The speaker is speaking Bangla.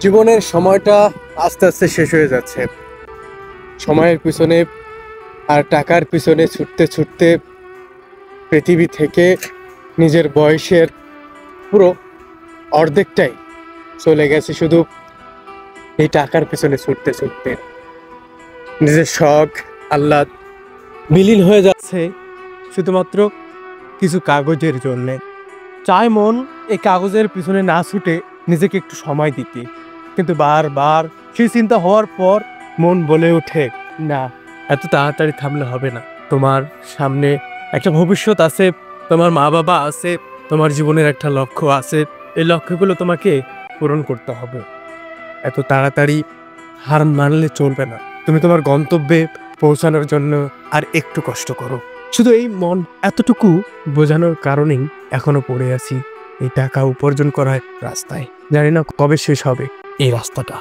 জীবনের সময়টা আস্তে আস্তে শেষ হয়ে যাচ্ছে। সময়ের পিছনে আর টাকার পিছনে ছুটতে ছুটতে পৃথিবী থেকে নিজের বয়সের পুরো অর্ধেকটাই চলে গেছে শুধু এই টাকার পিছনে ছুটতে ছুটতে। নিজের শখ আহ্লাদ বিলীন হয়ে যাচ্ছে শুধুমাত্র কিছু কাগজের জন্যে। চায় মন এই কাগজের পিছনে না ছুটে নিজেকে একটু সময় দিতে, কিন্তু বারবার সেই চিন্তা হওয়ার পর মন বলে ওঠে, না, এত তাড়াতাড়ি থামলে হবে না। তোমার সামনে একটা ভবিষ্যৎ আছে, তোমার মা বাবা আছে, তোমার জীবনের একটা লক্ষ্য আছে। এই লক্ষ্যগুলো তোমাকে পূরণ করতে হবে। এত তাড়াতাড়ি হার মানলে চলবে না। তুমি তোমার গন্তব্যে পৌঁছানোর জন্য আর একটু কষ্ট করো। শুধু এই মন এতটুকু বোঝানোর কারণেই এখনো পড়ে আছি এই টাকা উপার্জন করার রাস্তায়। জানি না কবে শেষ হবে এই রাস্তাটা।